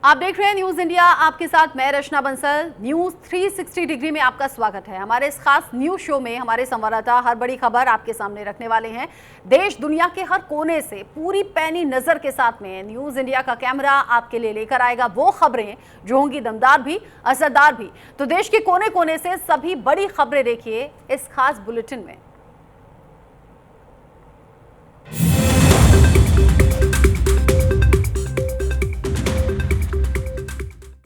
आप देख रहे हैं न्यूज इंडिया, आपके साथ मैं रचना बंसल। न्यूज 360 डिग्री में आपका स्वागत है। हमारे इस खास न्यूज शो में हमारे संवाददाता हर बड़ी खबर आपके सामने रखने वाले हैं। देश दुनिया के हर कोने से पूरी पैनी नजर के साथ में न्यूज इंडिया का कैमरा आपके लिए लेकर आएगा वो खबरें जो होंगी दमदार भी, असरदार भी। तो देश के कोने कोने से सभी बड़ी खबरें देखिए इस खास बुलेटिन में।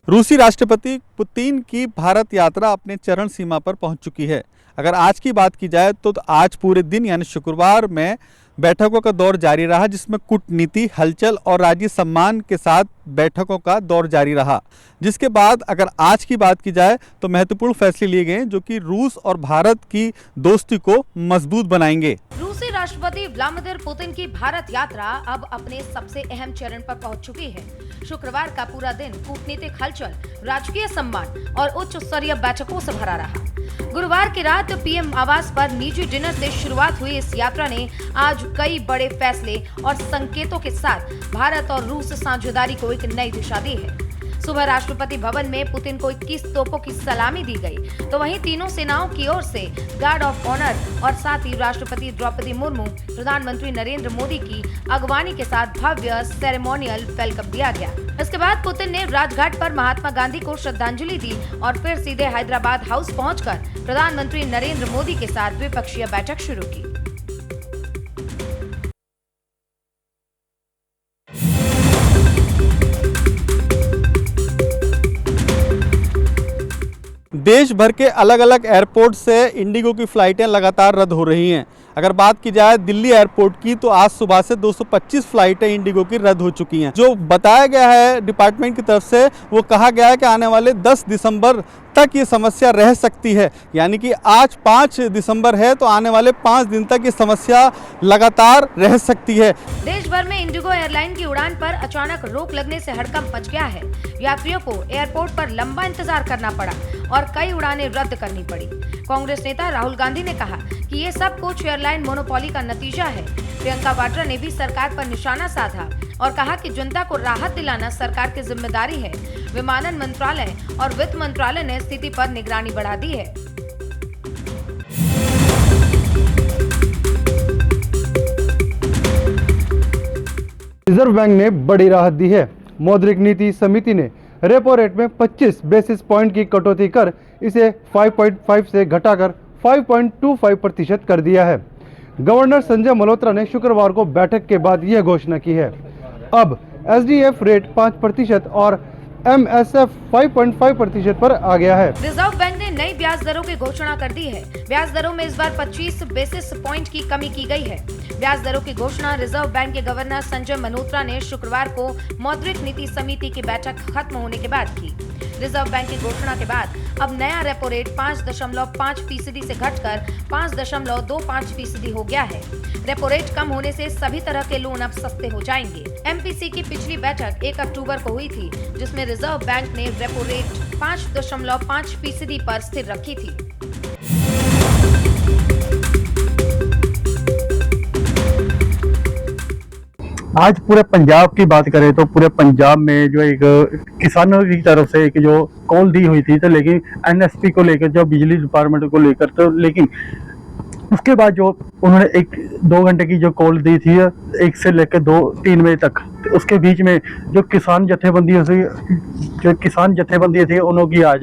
रूसी राष्ट्रपति पुतिन की भारत यात्रा अपने चरण सीमा पर पहुंच चुकी है। अगर आज की बात की जाए तो आज पूरे दिन यानी शुक्रवार में बैठकों का दौर जारी रहा, जिसमें कूटनीति, हलचल और राज्य सम्मान के साथ बैठकों का दौर जारी रहा। जिसके बाद अगर आज की बात की जाए तो महत्वपूर्ण फैसले लिए गए जो कि रूस और भारत की दोस्ती को मजबूत बनाएंगे। रूसी राष्ट्रपति व्लादिमीर पुतिन की भारत यात्रा अब अपने सबसे अहम चरण पर पहुंच चुकी है। शुक्रवार का पूरा दिन कूटनीतिक हलचल, राजकीय सम्मान और उच्च स्तरीय बैठकों से भरा रहा। गुरुवार की रात पीएम आवास पर निजी डिनर से शुरुआत हुई इस यात्रा ने आज कई बड़े फैसले और संकेतों के साथ भारत और रूस साझेदारी को एक नई दिशा दी है। सुबह राष्ट्रपति भवन में पुतिन को 21 तोपों की सलामी दी गई, तो वहीं तीनों सेनाओं की ओर से गार्ड ऑफ ऑनर और साथ ही राष्ट्रपति द्रौपदी मुर्मू, प्रधानमंत्री नरेंद्र मोदी की अगवानी के साथ भव्य सेरेमोनियल वेलकम दिया गया। इसके बाद पुतिन ने राजघाट पर महात्मा गांधी को श्रद्धांजलि दी और फिर सीधे हैदराबाद हाउस पहुंचकर प्रधानमंत्री नरेंद्र मोदी के साथ द्विपक्षीय बैठक शुरू की। देश भर के अलग अलग एयरपोर्ट से इंडिगो की फ़्लाइटें लगातार रद्द हो रही हैं। अगर बात की जाए दिल्ली एयरपोर्ट की तो आज सुबह से 225 फ़्लाइटें इंडिगो की रद्द हो चुकी हैं। जो बताया गया है डिपार्टमेंट की तरफ से, वो कहा गया है कि आने वाले 10 दिसंबर तक ये समस्या रह सकती है। यानी कि आज 5 दिसंबर है तो आने वाले 5 दिन तक ये समस्या लगातार रह सकती है। देश भर में इंडिगो एयरलाइन की उड़ान पर अचानक रोक लगने से हड़कंप मच गया है। यात्रियों को एयरपोर्ट पर लंबा इंतजार करना पड़ा और कई उड़ानें रद्द करनी पड़ी। कांग्रेस नेता राहुल गांधी ने कहा कि ये सब कुछ एयरलाइन मोनोपोली का नतीजा है। प्रियंका वाड्रा ने भी सरकार पर निशाना साधा और कहा कि जनता को राहत दिलाना सरकार की जिम्मेदारी है। विमानन मंत्रालय और वित्त मंत्रालय ने स्थिति पर निगरानी बढ़ा दी है। रिजर्व बैंक ने बड़ी राहत दी है। मौद्रिक नीति समिति ने रेपो रेट में 25 बेसिस पॉइंट की कटौती कर इसे 5.5 से घटाकर 5.25% कर दिया है। गवर्नर संजय मल्होत्रा ने शुक्रवार को बैठक के बाद यह घोषणा की है। अब एसडीएफ रेट 5% और MSF 5.5% पर आ गया है। रिजर्व बैंक ने नई ब्याज दरों की घोषणा कर दी है। ब्याज दरों में इस बार 25 बेसिस पॉइंट की कमी की गई है। ब्याज दरों की घोषणा रिजर्व बैंक के गवर्नर संजय मल्होत्रा ने शुक्रवार को मौद्रिक नीति समिति की बैठक खत्म होने के बाद की। रिजर्व बैंक की घोषणा के बाद अब नया रेपो रेट 5.5% से घटकर 5.25% हो गया है। रेपो रेट कम होने से सभी तरह के लोन अब सस्ते हो जाएंगे। MPC की पिछली बैठक 1 अक्टूबर को हुई थी, जिसमें रिजर्व बैंक ने रेपो रेट 5.5% पर स्थिर रखी थी। आज पूरे पंजाब की बात करें तो पूरे पंजाब में जो एक किसानों की तरफ से एक जो कॉल दी हुई थी, तो लेकिन NSP को लेकर, जो बिजली डिपार्टमेंट को लेकर, तो लेकिन उसके बाद जो उन्होंने 1-2 घंटे की जो कॉल दी थी 1 से लेकर 2-3 बजे तक, तो उसके बीच में जो किसान जत्थेबंदी थी उन्होंने आज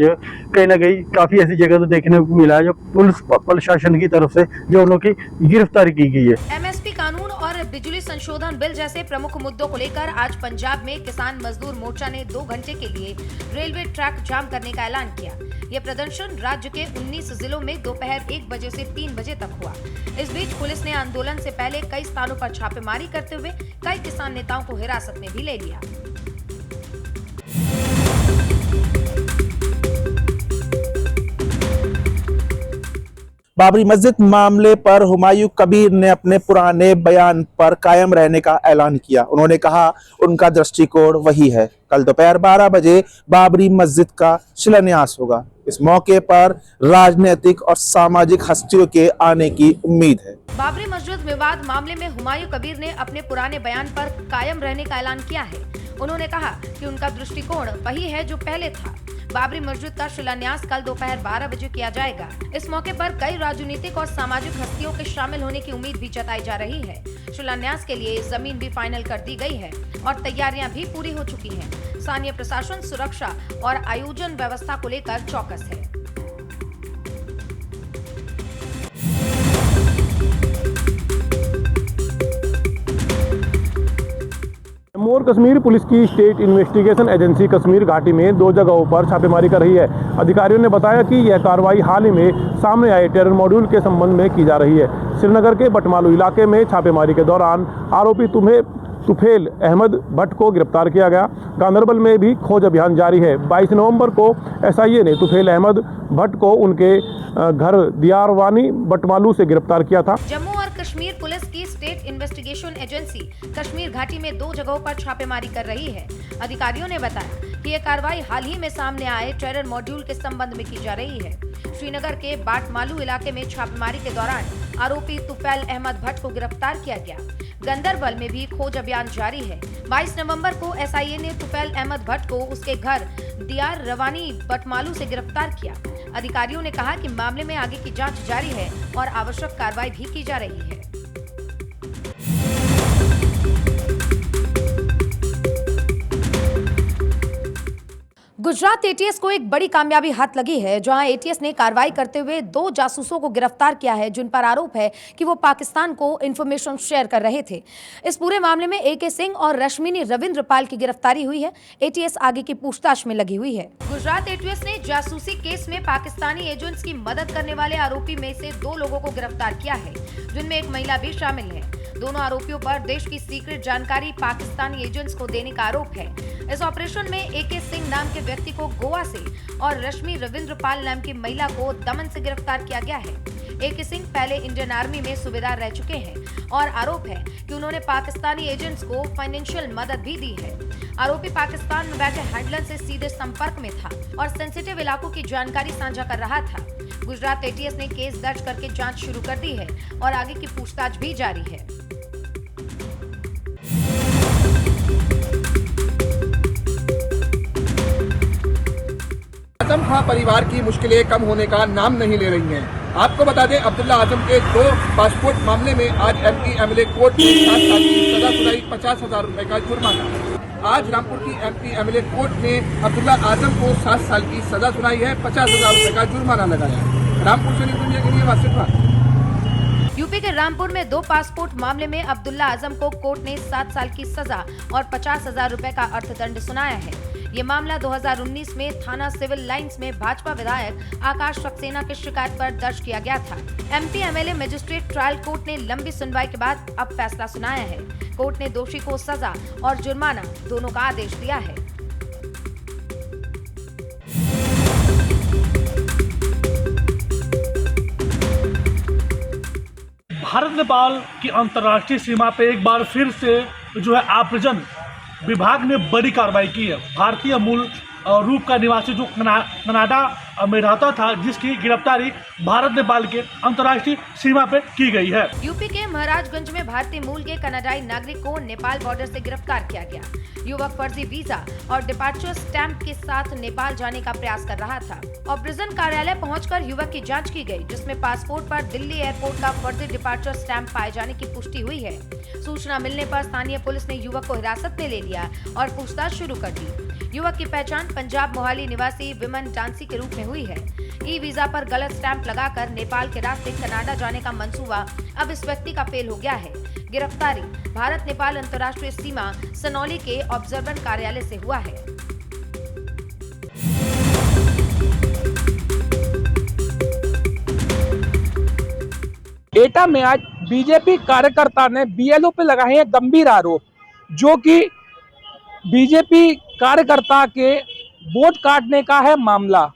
कहीं ना कहीं काफ़ी ऐसी जगह तो देखने को मिला है जो पुलिस प्रशासन की तरफ से जो उन्होंने गिरफ्तारी की गई है। MSP कानून और बिजली संशोधन बिल जैसे प्रमुख मुद्दों को लेकर आज पंजाब में किसान मजदूर मोर्चा ने 2 घंटे के लिए रेलवे ट्रैक जाम करने का ऐलान किया। यह प्रदर्शन राज्य के 19 जिलों में दोपहर 1 बजे से 3 बजे तक हुआ। इस बीच पुलिस ने आंदोलन से पहले कई स्थानों पर छापेमारी करते हुए कई किसान नेताओं को हिरासत में भी ले लिया। बाबरी मस्जिद मामले पर हुमायूं कबीर ने अपने पुराने बयान पर कायम रहने का ऐलान किया। उन्होंने कहा उनका दृष्टिकोण वही है। कल दोपहर 12 बजे बाबरी मस्जिद का शिलान्यास होगा। इस मौके पर राजनीतिक और सामाजिक हस्तियों के आने की उम्मीद है। बाबरी मस्जिद विवाद मामले में हुमायूं कबीर ने अपने पुराने बयान पर कायम रहने का ऐलान किया है। उन्होंने कहा कि उनका दृष्टिकोण वही है जो पहले था। बाबरी मस्जिद का शिलान्यास कल दोपहर 12 बजे किया जाएगा। इस मौके पर कई राजनीतिक और सामाजिक हस्तियों के शामिल होने की उम्मीद भी जताई जा रही है। शिलान्यास के लिए जमीन भी फाइनल कर दी गई है और तैयारियां भी पूरी हो चुकी हैं। स्थानीय प्रशासन सुरक्षा और आयोजन व्यवस्था को लेकर चौकस है। जम्मू और कश्मीर पुलिस की स्टेट इन्वेस्टिगेशन एजेंसी कश्मीर घाटी में 2 जगहों पर छापेमारी कर रही है। अधिकारियों ने बताया कि यह कार्रवाई हाल ही में सामने आए टेरर मॉड्यूल के संबंध में की जा रही है। श्रीनगर के बटमालू इलाके में छापेमारी के दौरान आरोपी तुफेल अहमद भट्ट को गिरफ्तार किया गया। गांधरबल में भी खोज अभियान जारी है। 22 नवंबर को एसआईए ने तुफेल अहमद भट्ट को उनके घर दियारवानी बटमालू से गिरफ्तार किया था। जम्मू और कश्मीर पुलिस की स्टेट इन्वेस्टिगेशन एजेंसी कश्मीर घाटी में 2 जगहों पर छापेमारी कर रही है। अधिकारियों ने बताया कि यह कार्रवाई हाल ही में सामने आए टेरर मॉड्यूल के संबंध में की जा रही है। श्रीनगर के बाटमालू इलाके में छापेमारी के दौरान आरोपी तुफैल अहमद भट्ट को गिरफ्तार किया गया। गंदरबल में भी खोज अभियान जारी है। 22 नवंबर को एसआईए ने तुफैल अहमद भट्ट को उसके घर दियार रवानी बटमालू से गिरफ्तार किया। अधिकारियों ने कहा कि मामले में आगे की जांच जारी है और आवश्यक कार्रवाई भी की जा रही है। गुजरात एटीएस को एक बड़ी कामयाबी हाथ लगी है, जहां एटीएस ने कार्रवाई करते हुए 2 जासूसों को गिरफ्तार किया है, जिन पर आरोप है कि वो पाकिस्तान को इंफॉर्मेशन शेयर कर रहे थे। इस पूरे मामले में एके सिंह और रश्मिनी रविंद्र पाल की गिरफ्तारी हुई है। एटीएस आगे की पूछताछ में लगी हुई है। गुजरात एटीएस ने जासूसी केस में पाकिस्तानी एजेंट्स की मदद करने वाले आरोपी में से 2 लोगों को गिरफ्तार किया है, जिनमें एक महिला भी शामिल है। दोनों आरोपियों पर देश की सीक्रेट जानकारी पाकिस्तानी एजेंट्स को देने का आरोप है। इस ऑपरेशन में एके सिंह नाम के व्यक्ति को गोवा से और रश्मि रविंद्र पाल नाम की महिला को दमन से गिरफ्तार किया गया है। एके सिंह पहले इंडियन आर्मी में सूबेदार रह चुके हैं और आरोप है कि उन्होंने पाकिस्तानी एजेंट्स को फाइनेंशियल मदद भी दी है। आरोपी पाकिस्तान में बैठे हैंडलर से सीधे संपर्क में था और सेंसिटिव इलाकों की जानकारी साझा कर रहा था। गुजरात एटीएस ने केस दर्ज करके जांच शुरू कर दी है और आगे की पूछताछ भी जारी है। आजम खां परिवार की मुश्किलें कम होने का नाम नहीं ले रही हैं। आपको बता दें, अब्दुल्ला आजम के 2 पासपोर्ट मामले में आज एमपी एमएलए कोर्ट ने 7 साल की सजा सुनाई, 50,000 रुपए का जुर्माना। आज रामपुर की एमपी एमएलए कोर्ट ने अब्दुल्ला आजम को 7 साल की सजा सुनाई है, 50,000 रुपए का जुर्माना लगाया। रामपुर से न्यूज़ इंडिया के लिए वासिफ। यूपी के रामपुर में 2 पासपोर्ट मामले में अब्दुल्ला आजम को कोर्ट ने 7 साल की सजा और 50,000 रुपए का अर्थदंड सुनाया है। ये मामला 2019 में थाना सिविल लाइंस में भाजपा विधायक आकाश सक्सेना की शिकायत पर दर्ज किया गया था। MP MLA magistrate trial court ने लंबी सुनवाई के बाद अब फैसला सुनाया है। कोर्ट ने दोषी को सजा और जुर्माना दोनों का आदेश दिया है। भारत नेपाल की अंतर्राष्ट्रीय सीमा पे एक बार फिर से जो है आव्रजन विभाग ने बड़ी कार्रवाई की है। भारतीय मूल रूप का निवासी जो कनाडा में रहता था, जिसकी गिरफ्तारी भारत नेपाल के अंतर्राष्ट्रीय सीमा पे की गई है। यूपी के महाराजगंज में भारतीय मूल के कनाडाई नागरिक को नेपाल बॉर्डर से गिरफ्तार किया गया। युवक फर्जी वीजा और डिपार्चर स्टैंप के साथ नेपाल जाने का प्रयास कर रहा था। ऑपरेशन कार्यालय पहुंचकर युवक की जांच की गई, जिसमें पासपोर्ट पर दिल्ली एयरपोर्ट का फर्जी डिपार्चर स्टैंप पाए जाने की पुष्टि हुई है। सूचना मिलने पर स्थानीय पुलिस ने युवक को हिरासत में ले लिया और पूछताछ शुरू कर दी। युवक की पहचान पंजाब मोहाली निवासी विमन डांसी के रूप में हुई है। ई वीजा पर गलत स्टैंप लगाकर नेपाल के रास्ते कनाडा जाने का मंसूबा अब इस व्यक्ति का फेल हो गया है। गिरफ्तारी भारत नेपाल अंतर्राष्ट्रीय सीमा सनौली के ऑब्जर्वर कार्यालय से हुआ है। एटा में आज बीजेपी कार्यकर्ता ने बीएलओ पे लगाए हैं गंभीर आरोप, जो कि बीजेपी कार्यकर्ता के वोट काटने का है मामला।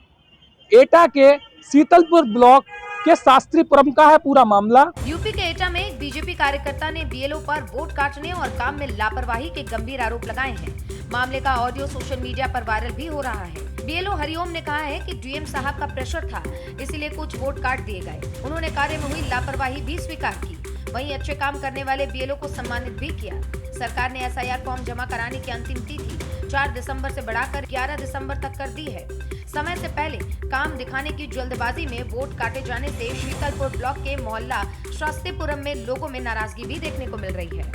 एटा के शीतलपुर ब्लॉक के शास्त्रीपुरम का है पूरा मामला। यूपी के एटा में एक बीजेपी कार्यकर्ता ने बीएलओ पर वोट काटने और काम में लापरवाही के गंभीर आरोप लगाए हैं। मामले का ऑडियो सोशल मीडिया पर वायरल भी हो रहा है। बीएलओ हरिओम ने कहा है कि डीएम साहब का प्रेशर था, इसीलिए कुछ वोट काट दिए गए। उन्होंने कार्य में हुई लापरवाही भी स्वीकार की। वहीं अच्छे काम करने वाले बीएलओ को सम्मानित भी किया। सरकार ने एसआईआर फॉर्म जमा कराने की अंतिम तिथि 4 दिसंबर से बढ़ाकर 11 दिसंबर तक कर दी है। समय से पहले काम दिखाने की जल्दबाजी में वोट काटे जाने से शीतलपुर ब्लॉक के मोहल्ला शास्त्रीपुरम में लोगों में नाराजगी भी देखने को मिल रही है।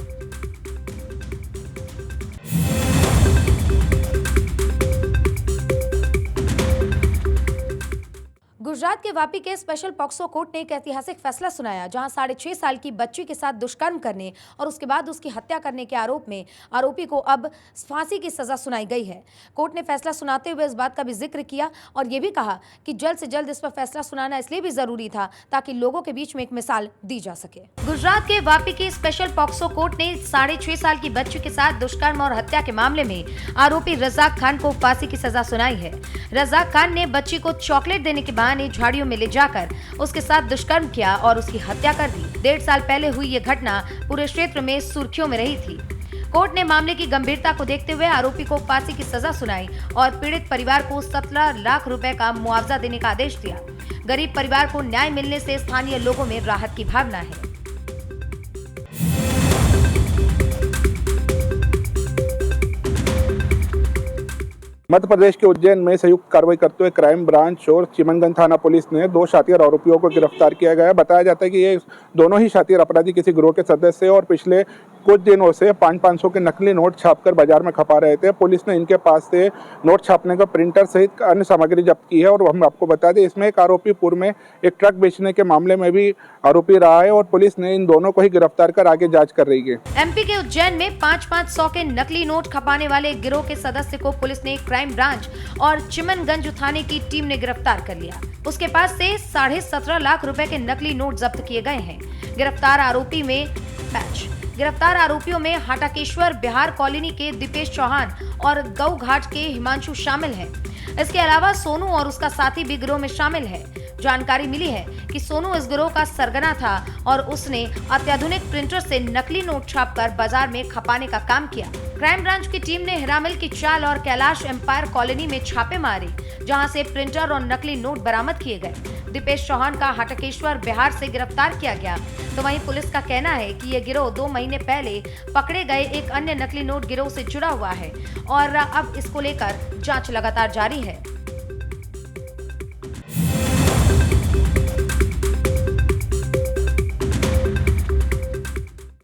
गुजरात के वापी के स्पेशल पॉक्सो कोर्ट ने एक ऐतिहासिक फैसला सुनाया, जहां 6.5 साल की बच्ची के साथ दुष्कर्म करने और उसके बाद उसकी हत्या करने के आरोप में आरोपी को अब फांसी की सजा सुनाई गई है। कोर्ट ने फैसला सुनाते हुए इस बात का भी जिक्र किया और ये भी कहा कि जल्द से जल्द इस पर फैसला सुनाना इसलिए भी जरूरी था ताकि लोगों के बीच में एक मिसाल दी जा सके। गुजरात के वापी की स्पेशल पॉक्सो कोर्ट ने 6.5 साल की बच्ची के साथ दुष्कर्म और हत्या के मामले में आरोपी रजाक खान को फांसी की सजा सुनाई है। रजाक खान ने बच्ची को चॉकलेट देने के बहाने झाड़ियों में ले जाकर उसके साथ दुष्कर्म किया और उसकी हत्या कर दी। 1.5 साल पहले हुई ये घटना पूरे क्षेत्र में सुर्खियों में रही थी। कोर्ट ने मामले की गंभीरता को देखते हुए आरोपी को फांसी की सजा सुनाई और पीड़ित परिवार को 17 लाख रुपए का मुआवजा देने का आदेश दिया। गरीब परिवार को न्याय मिलने से स्थानीय लोगों में राहत की भावना है। मध्य प्रदेश के उज्जैन में संयुक्त कार्रवाई करते हुए क्राइम ब्रांच और चिमनगंज थाना पुलिस ने 2 शातिर आरोपियों को गिरफ्तार किया गया। बताया जाता है कि ये दोनों ही शातिर अपराधी किसी गिरोह के सदस्य और पिछले कुछ दिनों से 500 के नकली नोट छापकर बाजार में खपा रहे थे। पुलिस ने इनके पास से नोट छापने का प्रिंटर सहित अन्य सामग्री जब्त की है और हम आपको बता दें इसमें एक आरोपी पूर्व में एक ट्रक बेचने के मामले में भी आरोपी रहा है और पुलिस ने इन दोनों को ही गिरफ्तार कर आगे जांच कर रही है। एमपी के उज्जैन में 500 के नकली नोट खपाने वाले गिरोह के सदस्य को पुलिस ने क्राइम ब्रांच और चिमनगंज थाने की टीम ने गिरफ्तार कर लिया। उसके पास से 17.5 लाख रुपए के नकली नोट जब्त किए गए हैं। गिरफ्तार आरोपियों में हाटाकेश्वर बिहार कॉलोनी के दीपेश चौहान और गऊ घाट के हिमांशु शामिल हैं। इसके अलावा सोनू और उसका साथी भी गिरोह में शामिल है। जानकारी मिली है कि सोनू इस गिरोह का सरगना था और उसने अत्याधुनिक प्रिंटर से नकली नोट छापकर बाजार में खपाने का काम किया। क्राइम ब्रांच की टीम ने हिरामिल की चाल और कैलाश एम्पायर कॉलोनी में छापे मारे, जहां से प्रिंटर और नकली नोट बरामद किए गए। दीपेश चौहान का हाटकेश्वर बिहार से गिरफ्तार किया गया। तो वहीं पुलिस का कहना है कि ये गिरोह 2 महीने पहले पकड़े गए एक अन्य नकली नोट गिरोह से जुड़ा हुआ है और अब इसको लेकर जांच लगातार जारी है।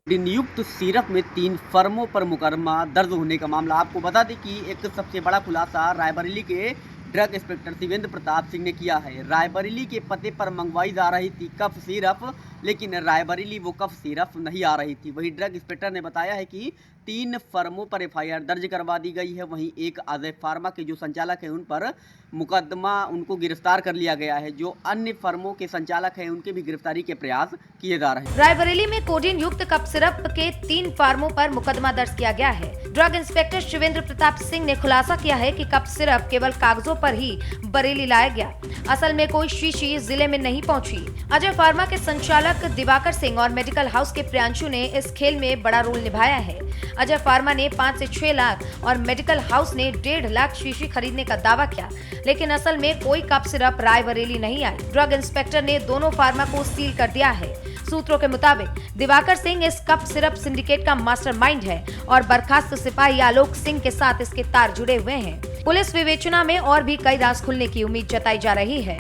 नियुक्त सीरप में 3 फर्मों पर मुकदमा दर्ज होने का मामला। आपको बता दें कि एक सबसे बड़ा खुलासा रायबरेली के ड्रग इंस्पेक्टर शिवेंद्र प्रताप सिंह ने किया है। रायबरेली के पते पर मंगवाई जा रही थी कफ सिरप, लेकिन रायबरेली वो कफ सिरप नहीं आ रही थी। वहीं ड्रग इंस्पेक्टर ने बताया है कि 3 फर्मों पर एफआईआर दर्ज करवा दी गई है। वहीं एक अजय फार्मा के जो संचालक हैं उन पर मुकदमा उनको गिरफ्तार कर लिया गया है। जो अन्य फर्मों के संचालक हैं उनके भी गिरफ्तारी के प्रयास किए जा रहे हैं। रायबरेली में कोडीन युक्त कफ सिरप के 3 फार्मों पर मुकदमा दर्ज किया गया है। ड्रग इंस्पेक्टर शिवेंद्र प्रताप सिंह ने खुलासा किया है कि कफ सिरप केवल कागजों पर ही बरेली लाया गया, असल में कोई शीशी जिले में नहीं पहुंची। अजय फार्मा के संचालक दिवाकर सिंह और मेडिकल हाउस के प्रियांशु ने इस खेल में बड़ा रोल निभाया है। अजय फार्मा ने 5 से 6 लाख और मेडिकल हाउस ने 1.5 लाख शीशी खरीदने का दावा किया, लेकिन असल में कोई कफ सिरप रायबरेली नहीं आई। ड्रग इंस्पेक्टर ने दोनों फार्मा को सील कर दिया है। सूत्रों के मुताबिक दिवाकर सिंह इस कफ सिरप सिंडिकेट का मास्टरमाइंड है और बर्खास्त सिपाही आलोक सिंह के साथ इसके तार जुड़े हुए हैं। पुलिस विवेचना में और भी कई राज खुलने की उम्मीद जताई जा रही है।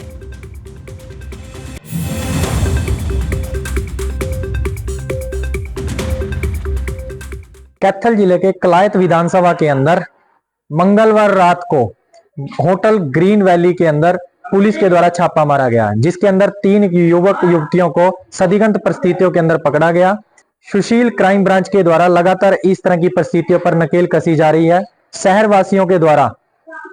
कैथल जिले के कलायत विधानसभा के अंदर मंगलवार रात को होटल ग्रीन वैली के अंदर पुलिस के द्वारा छापा मारा गया, जिसके अंदर 3 युवक युवतियों को सदिग्ध परिस्थितियों के अंदर पकड़ा गया। सुशील क्राइम ब्रांच के द्वारा लगातार इस तरह की परिस्थितियों पर नकेल कसी जा रही है। शहर वासियों के द्वारा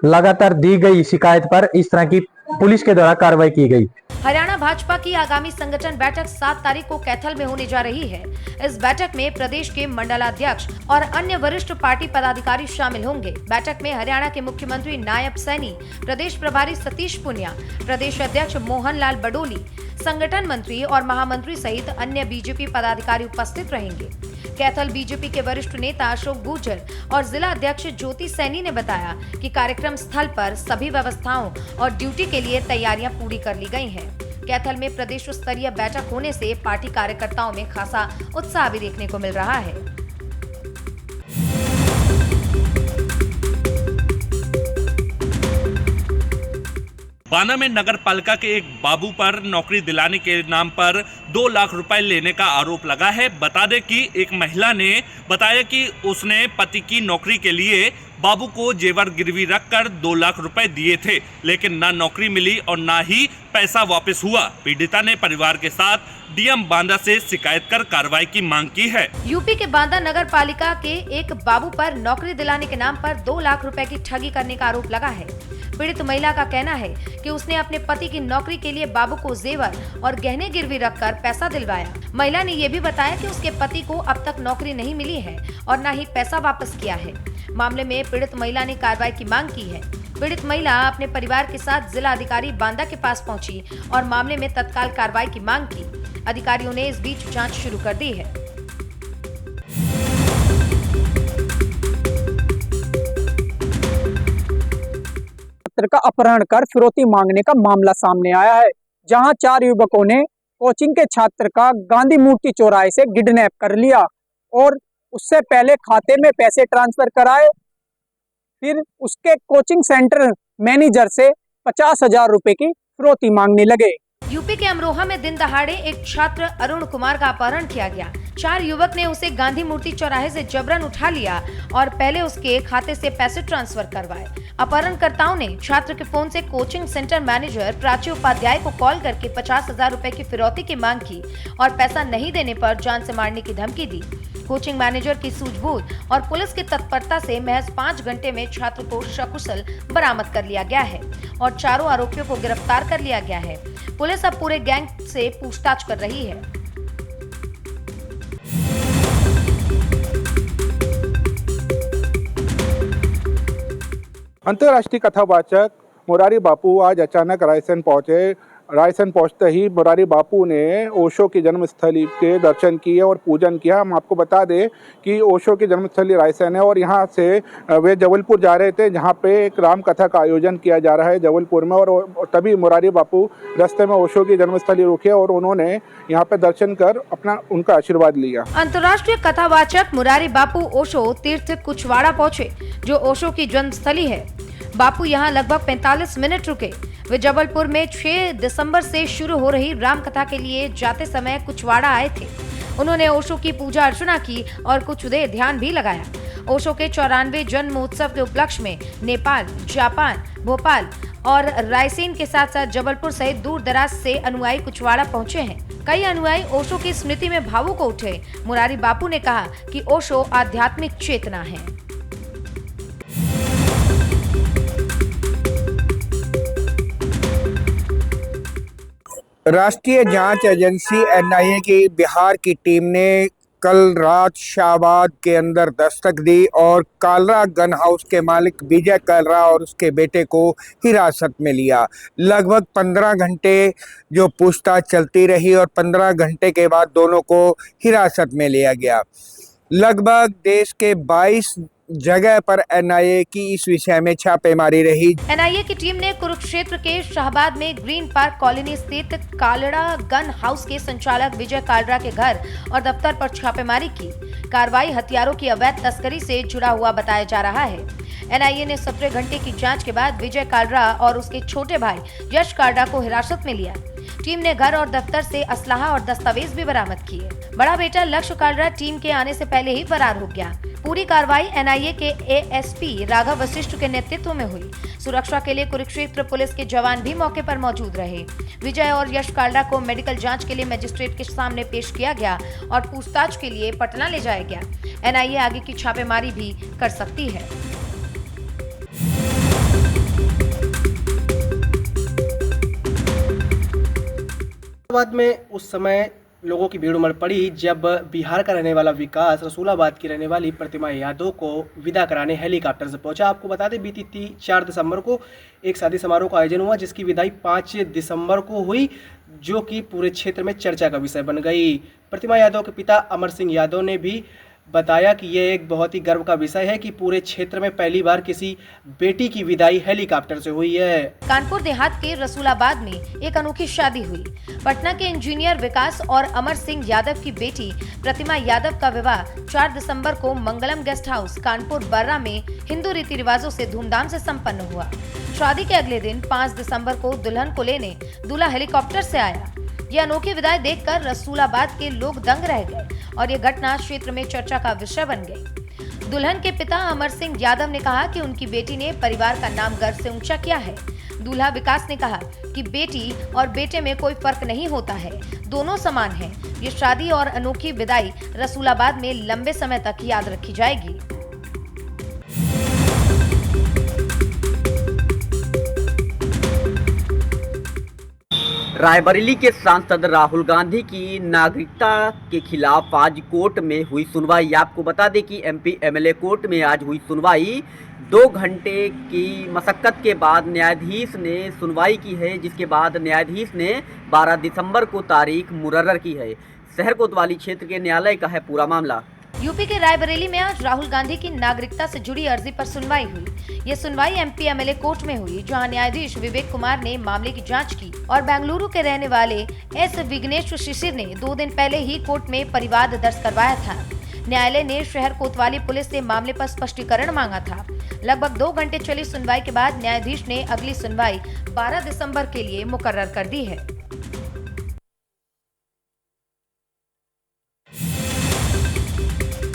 लगातार दी गई शिकायत पर इस तरह की पुलिस के द्वारा कार्रवाई की गई। हरियाणा भाजपा की आगामी संगठन बैठक 7 तारीख को कैथल में होने जा रही है। इस बैठक में प्रदेश के मंडलाध्यक्ष और अन्य वरिष्ठ पार्टी पदाधिकारी शामिल होंगे। बैठक में हरियाणा के मुख्यमंत्री नायब सैनी, प्रदेश प्रभारी सतीश पुनिया, प्रदेश अध्यक्ष मोहन लाल बडोली, संगठन मंत्री और महामंत्री सहित अन्य बीजेपी पदाधिकारी उपस्थित रहेंगे। कैथल बीजेपी के वरिष्ठ नेता अशोक गुर्जर और जिला अध्यक्ष ज्योति सैनी ने बताया कि कार्यक्रम स्थल पर सभी व्यवस्थाओं और ड्यूटी के लिए तैयारियां पूरी कर ली गई हैं। कैथल में प्रदेश स्तरीय बैठक होने से पार्टी कार्यकर्ताओं में खासा उत्साह भी देखने को मिल रहा है। बाना में नगर पालिका के एक बाबू पर नौकरी दिलाने के नाम पर 2 लाख रुपए लेने का आरोप लगा है। बता दें कि एक महिला ने बताया कि उसने पति की नौकरी के लिए बाबू को जेवर गिरवी रखकर 2 लाख रुपए दिए थे, लेकिन ना नौकरी मिली और ना ही पैसा वापस हुआ। पीड़िता ने परिवार के साथ डीएम बांदा से शिकायत कर कार्रवाई की मांग की है। यूपी के बांदा नगर पालिका के एक बाबू पर नौकरी दिलाने के नाम पर 2 लाख रुपए की ठगी करने का आरोप लगा है। पीड़ित महिला का कहना है कि उसने अपने पति की नौकरी के लिए बाबू को जेवर और गहने गिरवी रखकर पैसा दिलवाया। महिला ने ये भी बताया कि उसके पति को अब तक नौकरी नहीं मिली है और न ही पैसा वापस किया है। मामले में पीड़ित महिला ने कार्रवाई की मांग की है। पीड़ित महिला अपने परिवार के साथ जिला अधिकारी बांदा के पास पहुंची और मामले में तत्काल कार्रवाई की मांग की। अधिकारियों ने इस बीच जांच शुरू कर दी है। का अपहरण कर फिरौती मांगने का मामला सामने आया है, जहां 4 युवकों ने कोचिंग के छात्र का गांधी मूर्ति चौराहे से किडनैप कर लिया और उससे पहले खाते में पैसे ट्रांसफर कराए। फिर उसके कोचिंग सेंटर मैनेजर से 50,000 रुपए की फिरौती मांगने लगे। यूपी के अमरोहा में दिन दहाड़े एक छात्र अरुण कुमार का अपहरण किया गया। 4 युवक ने उसे गांधी मूर्ति चौराहे से जबरन उठा लिया और पहले उसके खाते से पैसे ट्रांसफर करवाए। अपहरणकर्ताओं ने छात्र के फोन से coaching centre manager Prachi Upadhyay को कॉल करके 50,000 रुपए की फिरौती की मांग की और पैसा नहीं देने पर जान से मारने की धमकी दी। कोचिंग मैनेजर की सूझबूझ और पुलिस की तत्परता से महज 5 घंटे में छात्र को सकुशल बरामद कर लिया गया है और चारों आरोपियों को गिरफ्तार कर लिया गया है। पुलिस अब पूरे गैंग से पूछताछ कर रही है। अंतर्राष्ट्रीय कथावाचक मुरारी बापू आज अचानक रायसेन पहुंचे। रायसेन पहुंचते ही मुरारी बापू ने ओशो की जन्मस्थली के दर्शन किए और पूजन किया। हम आपको बता दें कि ओशो की जन्मस्थली रायसेन है और यहाँ से वे जबलपुर जा रहे थे, जहाँ पे एक राम कथा का आयोजन किया जा रहा है जबलपुर में। और तभी मुरारी बापू रास्ते में ओशो की जन्मस्थली रुके और उन्होंने यहाँ पे दर्शन कर उनका आशीर्वाद लिया। अंतर्राष्ट्रीय कथावाचक मुरारी बापू ओशो तीर्थ कुचवाड़ा पहुँचे, जो ओशो की जन्मस्थली है। बापू यहाँ लगभग 45 मिनट रुके। वे जबलपुर में 6 दिसंबर से शुरू हो रही राम कथा के लिए जाते समय कुचवाड़ा आए थे। उन्होंने ओशो की पूजा अर्चना की और कुछ देर ध्यान भी लगाया। ओशो के 94वें जन्मोत्सव के उपलक्ष्य में नेपाल, जापान, भोपाल और रायसेन के साथ साथ जबलपुर सहित दूर दराज से अनुयायी कुचवाड़ा पहुंचे हैं। कई अनुयायी ओशो की स्मृति में भावुक उठे। मुरारी बापू ने कहा कि ओशो आध्यात्मिक चेतना है। राष्ट्रीय जांच एजेंसी एनआईए की बिहार की टीम ने कल रात शाहबाद के अंदर दस्तक दी और कालरा गन हाउस के मालिक विजय कालरा और उसके बेटे को हिरासत में लिया। लगभग 15 घंटे जो पूछताछ चलती रही और 15 घंटे के बाद दोनों को हिरासत में लिया गया। लगभग देश के 22 जगह पर एनआईए की इस विषय में छापेमारी रही। एनआईए की टीम ने कुरुक्षेत्र के शाहबाद में ग्रीन पार्क कॉलोनी स्थित कालड़ा गन हाउस के संचालक विजय कालरा के घर और दफ्तर पर छापेमारी की। कार्रवाई हथियारों की अवैध तस्करी से जुड़ा हुआ बताया जा रहा है। एनआईए ने 17 घंटे की जांच के बाद विजय कालरा और उसके छोटे भाई यश कालरा को हिरासत में लिया। टीम ने घर और दफ्तर से असलाहा और दस्तावेज भी बरामद किए। बड़ा बेटा लक्ष्य कालरा टीम के आने से पहले ही फरार हो गया। पूरी कार्रवाई एनआईए के एएसपी राघव वशिष्ठ के नेतृत्व में हुई। सुरक्षा के लिए कुरुक्षेत्र पुलिस के जवान भी मौके पर मौजूद रहे। विजय और यश कालरा को मेडिकल जांच के लिए मजिस्ट्रेट के सामने पेश किया गया और पूछताछ के लिए पटना ले जाया गया। एनआईए आगे की छापेमारी भी कर सकती है। बाद में उस समय लोगों की भीड़ उमड़ पड़ी जब बिहार का रहने वाला विकास रसूलाबाद की रहने वाली प्रतिमा यादव को विदा कराने हेलीकॉप्टर से पहुंचा। आपको बता दें बीती 4 दिसंबर को एक शादी समारोह का आयोजन हुआ, जिसकी विदाई 5 दिसंबर को हुई, जो कि पूरे क्षेत्र में चर्चा का विषय बन गई। प्रतिमा यादव के पिता अमर सिंह यादव ने भी बताया कि ये एक बहुत ही गर्व का विषय है कि पूरे क्षेत्र में पहली बार किसी बेटी की विदाई हेलीकॉप्टर से हुई है। कानपुर देहात के रसूलाबाद में एक अनोखी शादी हुई। पटना के इंजीनियर विकास और अमर सिंह यादव की बेटी प्रतिमा यादव का विवाह 4 दिसंबर को मंगलम गेस्ट हाउस कानपुर बर्रा में हिंदू रीति रिवाजों से धूमधाम से संपन्न हुआ। शादी के अगले दिन 5 दिसंबर को दुल्हन को लेने दूल्हा हेलीकॉप्टर से आया। ये अनोखी विदाई देखकर रसूलाबाद के लोग दंग रह गए और ये घटना क्षेत्र में चर्चा का विषय बन गई। दुल्हन के पिता अमर सिंह यादव ने कहा कि उनकी बेटी ने परिवार का नाम गर्व से ऊंचा किया है। दूल्हा विकास ने कहा कि बेटी और बेटे में कोई फर्क नहीं होता है, दोनों समान हैं। ये शादी और अनोखी विदाई रसूलाबाद में लंबे समय तक याद रखी जाएगी। रायबरेली के सांसद राहुल गांधी की नागरिकता के खिलाफ आज कोर्ट में हुई सुनवाई। आपको बता दें कि एमपी एमएलए कोर्ट में आज हुई सुनवाई 2 घंटे की मशक्कत के बाद न्यायाधीश ने सुनवाई की है, जिसके बाद न्यायाधीश ने 12 दिसंबर को तारीख मुकर्रर की है। शहर कोतवाली क्षेत्र के न्यायालय का है पूरा मामला। यूपी के रायबरेली में आज राहुल गांधी की नागरिकता से जुड़ी अर्जी पर सुनवाई हुई। ये सुनवाई एमपी एमएलए कोर्ट में हुई, जहां न्यायाधीश विवेक कुमार ने मामले की जांच की और बेंगलुरु के रहने वाले एस विघ्नेश शिशिर ने 2 दिन पहले ही कोर्ट में परिवाद दर्ज करवाया था। न्यायालय ने शहर कोतवाली पुलिस से मामले पर स्पष्टीकरण मांगा था। लगभग 2 घंटे चली सुनवाई के बाद न्यायाधीश ने अगली सुनवाई 12 दिसंबर के लिए मुकर्रर कर दी है।